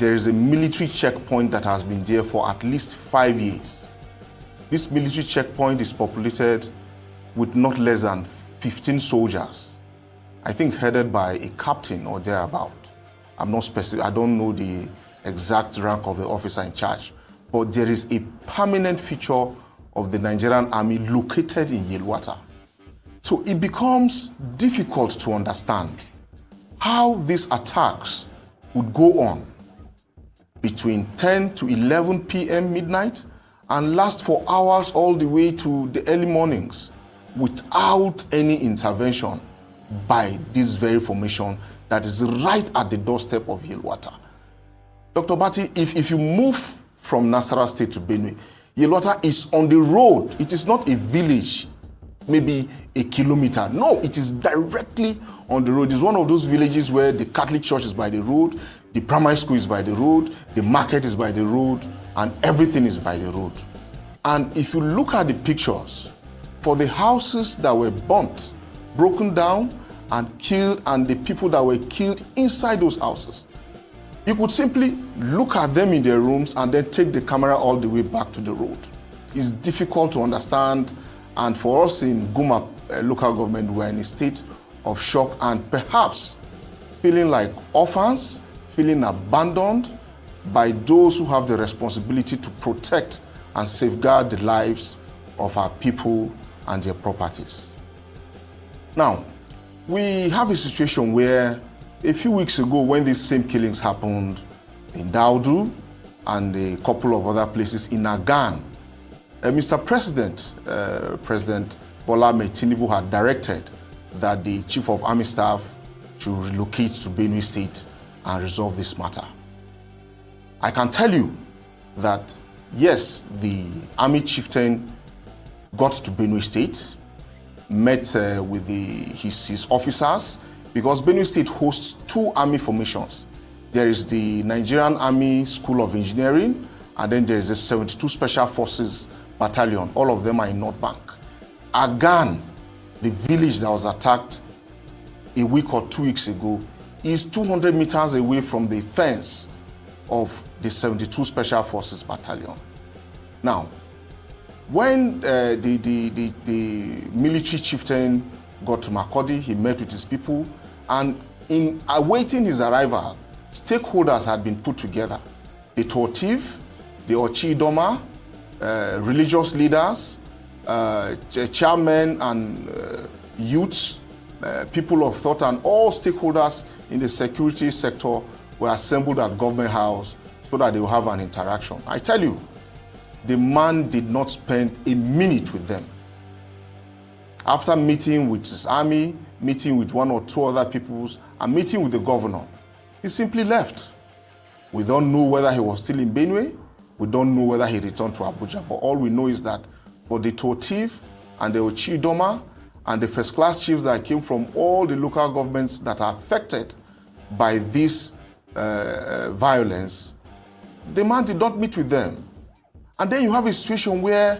there is a military checkpoint that has been there for at least 5 years. This military checkpoint is populated with not less than 15 soldiers, I think headed by a captain or thereabout. I'm not specific, I don't know the exact rank of the officer in charge, but there is a permanent feature of the Nigerian army located in Yelwata. So it becomes difficult to understand how these attacks would go on between 10 to 11 p.m. midnight and last for hours all the way to the early mornings without any intervention by this very formation that is right at the doorstep of Yelwata. Dr. Bati, if you move from Nasarawa State to Benue, Yelwata is on the road. It is not a village, maybe a kilometer. No, it is directly on the road. It's one of those villages where the Catholic church is by the road, the primary school is by the road, the market is by the road, and everything is by the road. And if you look at the pictures, for the houses that were burnt, broken down, and killed, and the people that were killed inside those houses, you could simply look at them in their rooms and then take the camera all the way back to the road. It's difficult to understand, and for us in Guma local government, we're in a state of shock and perhaps feeling like orphans, feeling abandoned by those who have the responsibility to protect and safeguard the lives of our people and their properties. Now, we have a situation where a few weeks ago, when these same killings happened in Daudu and a couple of other places in Agan, Mr. President, President Bola Ahmed Tinubu had directed that the Chief of Army Staff should relocate to Benue State and resolve this matter. I can tell you that, yes, the Army chieftain got to Benue State, met with his officers, because Benue State hosts two army formations. There is the Nigerian Army School of Engineering, and then there is the 72 Special Forces Battalion. All of them are in North Bank. Agan, the village that was attacked a week or 2 weeks ago, is 200 meters away from the fence of the 72 Special Forces Battalion. Now, when the military chieftain got to Makurdi, he met with his people, and in awaiting his arrival, stakeholders had been put together. The Tortiv, the Ochidoma, religious leaders, chairmen and youths, people of thought, and all stakeholders in the security sector were assembled at Government House so that they will have an interaction. I tell you, the man did not spend a minute with them. After meeting with his army, meeting with one or two other peoples, and meeting with the governor, he simply left. We don't know whether he was still in Benue. We don't know whether he returned to Abuja. But all we know is that for the Tortiv and the Ochidoma and the first-class chiefs that came from all the local governments that are affected by this violence, the man did not meet with them. And then you have a situation where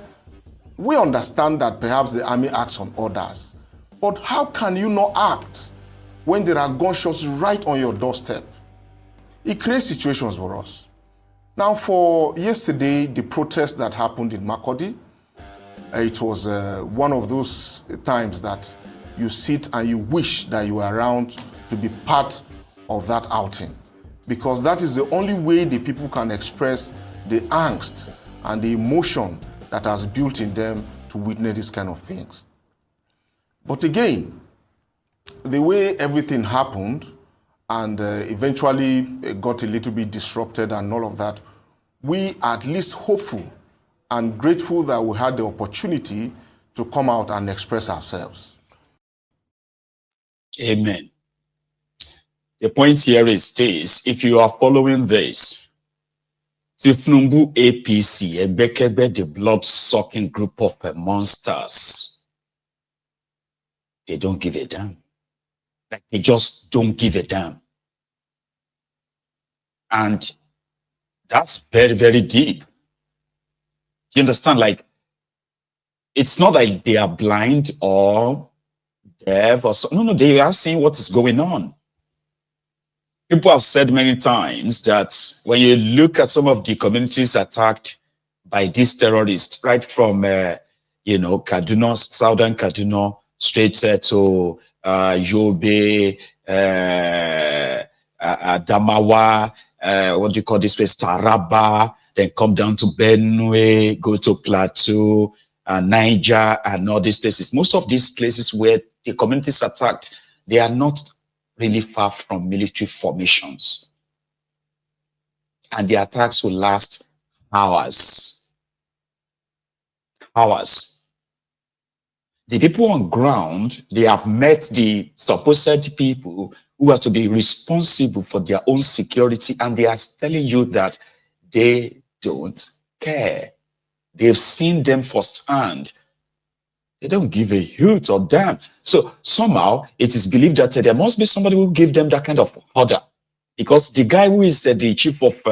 we understand that perhaps the army acts on orders. But how can you not act when there are gunshots right on your doorstep? It creates situations for us. Now, for yesterday, the protest that happened in Makurdi, it was one of those times that you sit and you wish that you were around to be part of that outing, because that is the only way the people can express the angst and the emotion that has built in them to witness these kind of things. But again, the way everything happened and eventually got a little bit disrupted and all of that, we are at least hopeful and grateful that we had the opportunity to come out and express ourselves. Amen. The point here is this: if you are following this, Tifnumbu APC, Ebekebe, the blood-sucking group of monsters, they don't give a damn. Like, they just don't give a damn. And that's very, very deep. You understand? Like, it's not like they are blind or deaf or so. No, they are seeing what is going on. People have said many times that when you look at some of the communities attacked by these terrorists, right from, Kaduna, southern Kaduna, straight to Yobe, Adamawa, what do you call this place, Taraba, then come down to Benue, go to Plateau, Niger, and all these places. Most of these places where the communities attacked, they are not really far from military formations. And the attacks will last hours. Hours. The people on ground, they have met the supposed people who are to be responsible for their own security, and they are telling you that they don't care. They've seen them firsthand. They don't give a hoot or damn. So somehow it is believed that there must be somebody who give them that kind of order. Because the guy who is the chief of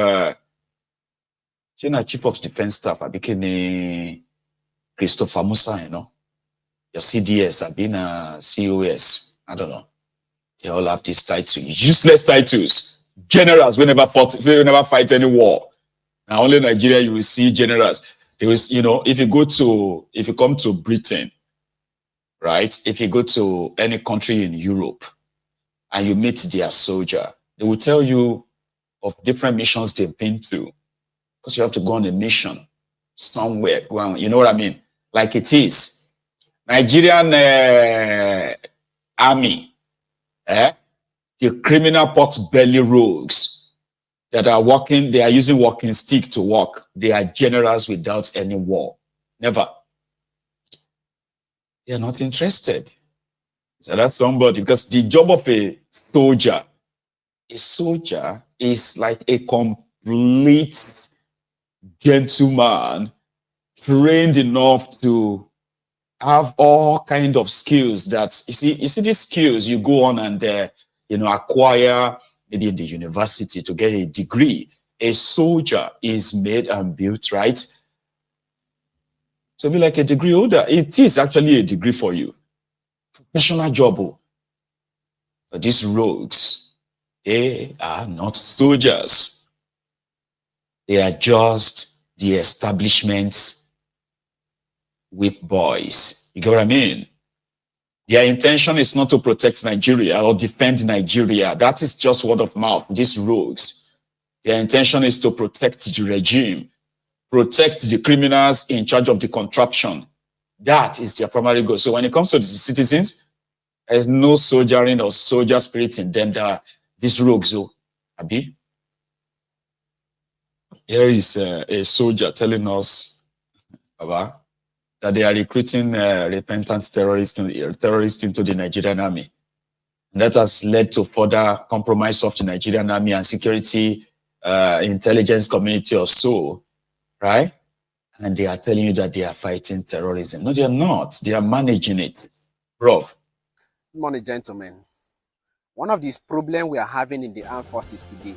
chief of defense staff, I became Christopher Musa, your CDS, I've been a COS. I don't know. They all have these titles, useless titles. Generals, we never fight any war. Now only in Nigeria you will see generals. There is, if you come to Britain, right? If you go to any country in Europe and you meet their soldier, they will tell you of different missions they've been to. Because you have to go on a mission somewhere. You know what I mean? Like it is. Nigerian army, the criminal pot belly rogues that are working, they are using walking stick to walk. They are generals without any war. Never. They are not interested. So that's somebody, because the job of a soldier is like a complete gentleman, trained enough to have all kind of skills that you see these skills you go on and acquire maybe in the university to get a degree. A soldier is made and built, right? So be like a degree holder. It is actually a degree for you. Professional job. But these rogues, they are not soldiers. They are just the establishment's whip boys. You get what I mean? Their intention is not to protect Nigeria or defend Nigeria. That is just word of mouth. These rogues. Their intention is to protect the regime, protect the criminals in charge of the contraption. That is their primary goal. So when it comes to the citizens, there's no soldiering or soldier spirit in them. That these rogues, Abi. Here is a soldier telling us, Baba, that they are recruiting repentant terrorists into the Nigerian army. And that has led to further compromise of the Nigerian army and security intelligence community or so, right? And they are telling you that they are fighting terrorism. No, they are not. They are managing it. Prof. Good morning, gentlemen. One of these problems we are having in the armed forces today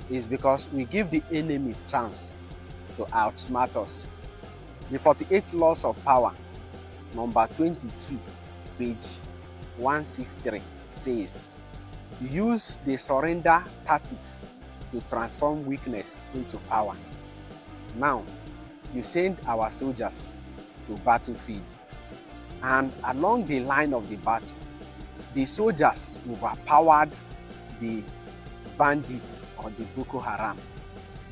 is because we give the enemies chance to outsmart us. The 48 Laws of Power, number 22, page 163, says, use the surrender tactics to transform weakness into power. Now, you send our soldiers to battlefield, and along the line of the battle, the soldiers overpowered the bandits or the Boko Haram.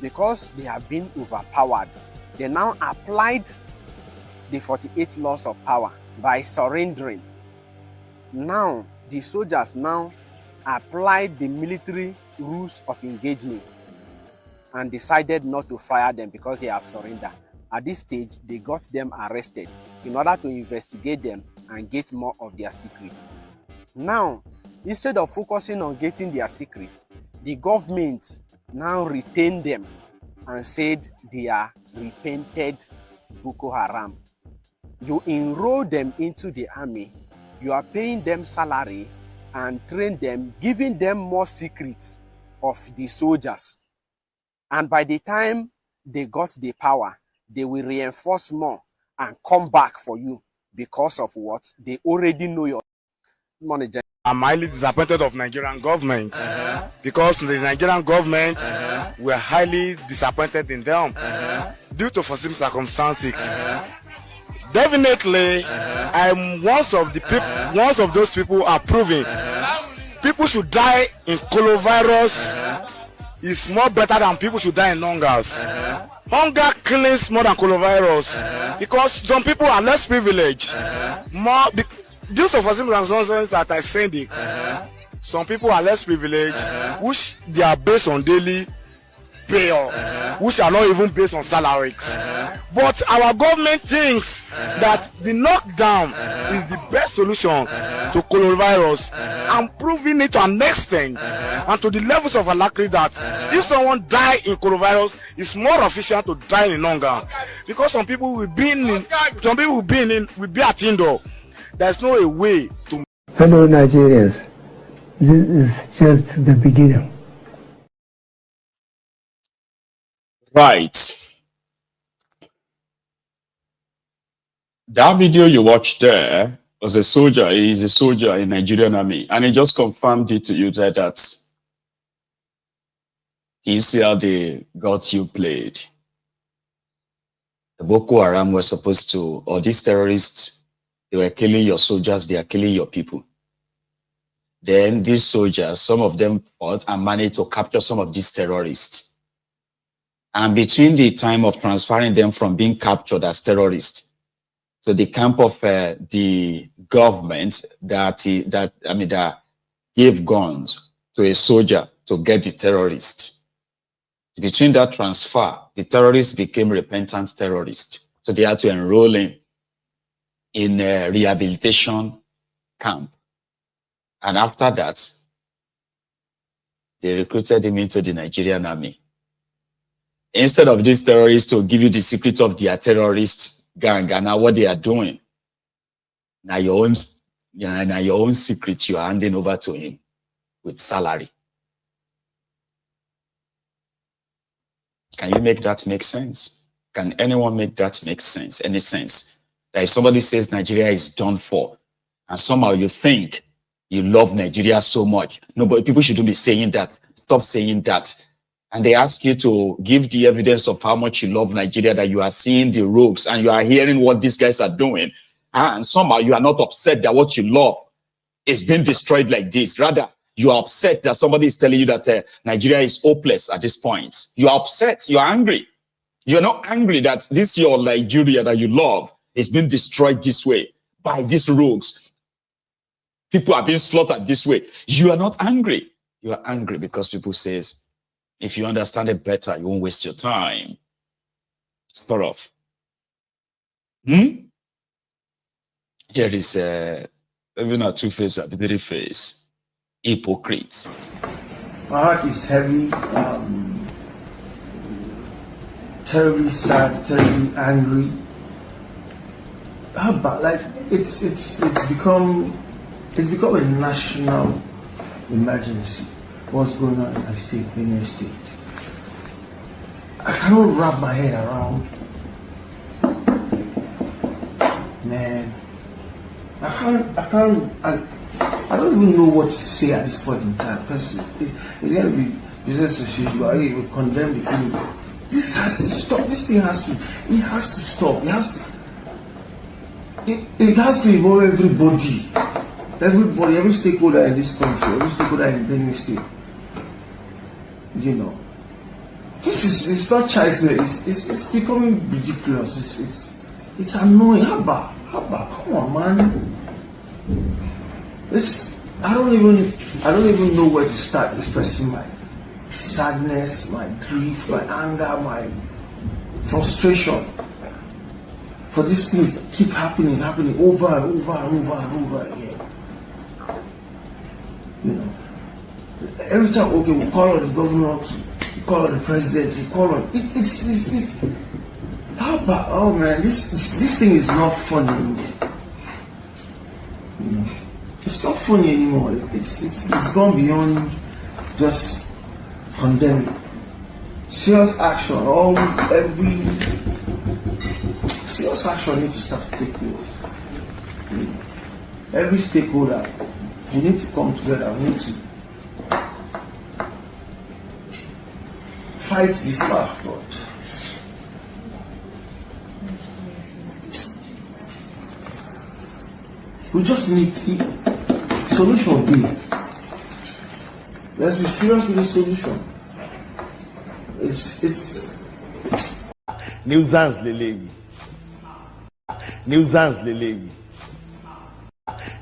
Because they have been overpowered, they now applied the 48 Laws of Power by surrendering. Now, the soldiers now applied the military rules of engagement and decided not to fire them because they have surrendered. At this stage, they got them arrested in order to investigate them and get more of their secrets. Now, instead of focusing on getting their secrets, the government now retained them and said they are repented Boko Haram. You enroll them into the army, you are paying them salary and train them, giving them more secrets of the soldiers. And by the time they got the power, they will reinforce more and come back for you because of what? They already know your money. I'm highly disappointed of Nigerian government because the Nigerian government were highly disappointed in them due to foreseen circumstances. Definitely, I'm one of those people who are proving people should die in coronavirus is more better than people should die in hungers. Hunger kills more than coronavirus because some people are less privileged. Due to foreseen circumstances that I said it, some people are less privileged, which they are based on daily pay, which are not even based on salaries. But our government thinks that the lockdown is the best solution to coronavirus, and proving it to an extent and to the levels of alacrity that if someone die in coronavirus, it's more efficient to die in hunger, because some people will be at indoor. There's no way to. Fellow Nigerians, this is just the beginning. Right. That video you watched there was a soldier. He's a soldier in Nigerian army, and he just confirmed it to you that you see how they got you played. The Boko Haram was supposed to, or these terrorists, they were killing your soldiers, they are killing your people. Then these soldiers, some of them fought and managed to capture some of these terrorists. And between the time of transferring them from being captured as terrorists to the camp of the government that gave guns to a soldier to get the terrorist, between that transfer, the terrorists became repentant terrorists. So they had to enroll him in a rehabilitation camp. And after that, they recruited him into the Nigerian army. Instead of these terrorists to give you the secret of their terrorist gang and now what they are doing, now your own secret you are handing over to him with salary. Can you make that make sense? Can anyone make that make sense? Any sense? That if somebody says Nigeria is done for, and somehow you think you love Nigeria so much, no, but people shouldn't be saying that. Stop saying that. And they ask you to give the evidence of how much you love Nigeria, that you are seeing the rogues and you are hearing what these guys are doing. And somehow you are not upset that what you love is being destroyed like this. Rather, you are upset that somebody is telling you that Nigeria is hopeless at this point. You are upset. You are angry. You are not angry that this your Nigeria that you love is being destroyed this way by these rogues. People are being slaughtered this way. You are not angry. You are angry because people says, if you understand it better, you won't waste your time. Start off. Here is even a Tuface, a bitty face. Hypocrite. My heart is heavy, terribly sad, terribly angry. But like it's become a national emergency. What's going on in my state, Benue State? I cannot wrap my head around. Man, I don't even know what to say at this point in time, because it's going to be business as usual. I will condemn the film. This has to stop. This thing has to stop. It has to involve everybody. Every stakeholder in this country, every stakeholder in Benue State. You know, it's not child's play. It's becoming ridiculous. It's annoying. How about? Come on, man. I don't even know where to start expressing my sadness, my grief, my anger, my frustration for these things that keep happening over and over again. You know, every time, okay, we call on the governor, we call on the president, we call on it's how about, oh man, this thing is not funny anymore. You know, it's not funny anymore. It's gone beyond just condemning. Serious action, serious action needs to start to take place. You know, every stakeholder We need to come together. We need to fight this war, God. We just need solution B. Let's be serious with the solution. It's nuisance leleyi, nuisance leleyi,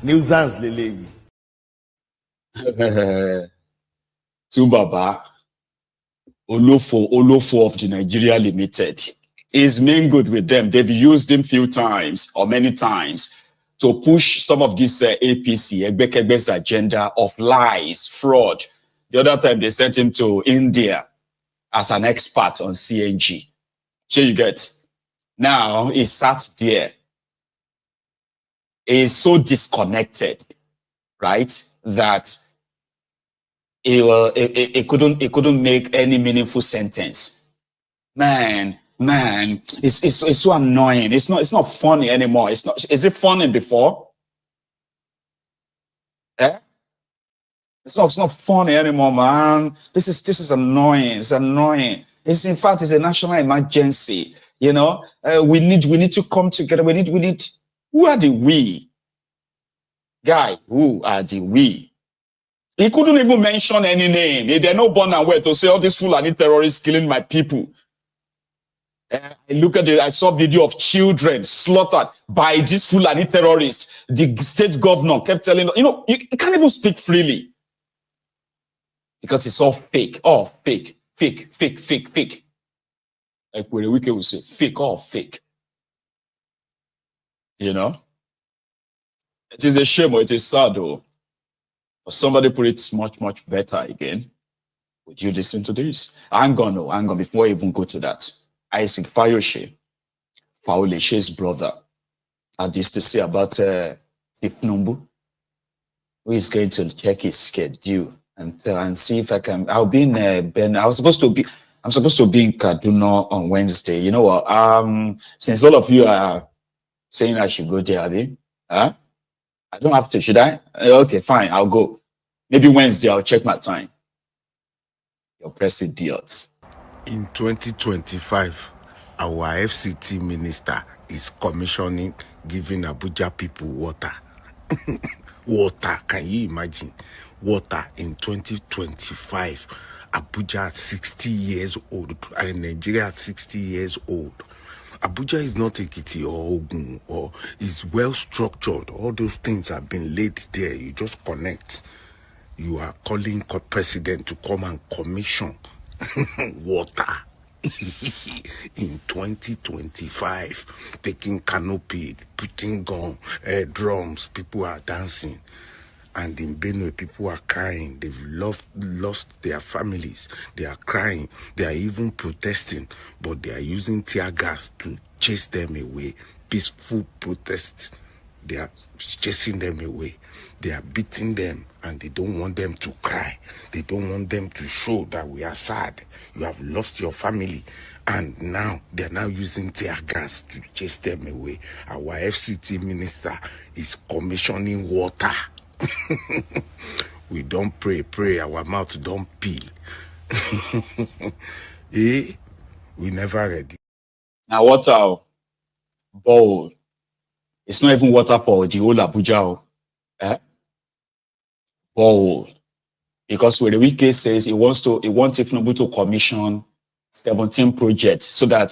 nuisance leleyi. Tubaba, Olofo of the Nigeria Limited. He's been good with them. They've used him few times or many times to push some of this APC, Egbekebe's agenda of lies, fraud. The other time they sent him to India as an expert on CNG. Here you get. Now he sat there. He is so disconnected, right? That he couldn't make any meaningful sentence. Man, it's so annoying. It's not funny anymore. Is it funny before? It's not funny anymore, man. This is annoying. It's annoying. It's in fact it's a national emergency. You know, we need to come together. We need. Who are the we? Guy, who are the we? He couldn't even mention any name. They're not born and where to say all these Fulani terrorists killing my people. I saw video of children slaughtered by these Fulani terrorists. The state governor kept telling, you can't even speak freely. Because it's all fake. All fake. Like where the wicked will say, fake, all fake. You know? It is a shame or it is sad though. But somebody put it much better again. Would you listen to this? I'm gonna, before I even go to that. Isaac Fayoshe, Faoleshe's brother, had this to say about Tipnumbu, who is going to check his schedule and see if I can. I'll be in Ben. I'm supposed to be in Kaduna on Wednesday. You know what? Since all of you are saying I should go there, huh? I don't have to, should I? Okay, fine, I'll go. Maybe Wednesday I'll check my time. You're press idiots. In 2025, our FCT minister is commissioning giving Abuja people water. Water, can you imagine? Water in 2025. Abuja at 60 years old and Nigeria at 60 years old. Abuja is not Ekiti or Ogun or is well structured. All those things have been laid there. You just connect. You are calling president to come and commission water in 2025, taking canopy, putting gun, drums, people are dancing. And in Benue, people are crying. They've lost their families. They are crying. They are even protesting, but they are using tear gas to chase them away. Peaceful protests. They are chasing them away. They are beating them, and they don't want them to cry. They don't want them to show that we are sad. You have lost your family. And now, they're now using tear gas to chase them away. Our FCT minister is commissioning water. We don't pray, our mouth don't peel. We never ready. Now water, bowl. It's not even water for the whole Abuja. Bowl. Because where the wiki says it wants Tifnubu to commission 17 projects so that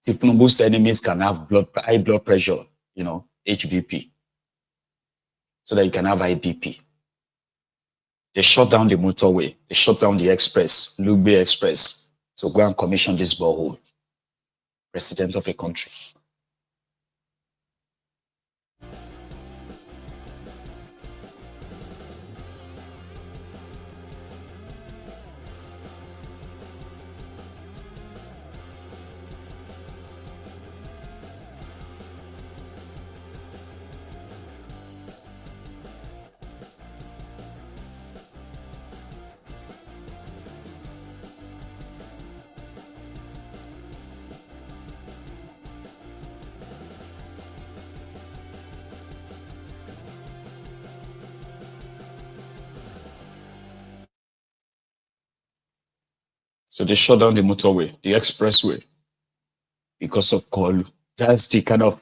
Tifnubu's enemies can have high blood pressure, HBP. So that you can have IBP. They shut down the motorway. They shut down the express, Lugbe Express. So go and commission this borehole. President of a country. So they shut down the motorway, the expressway, because of Kolu. That's the kind of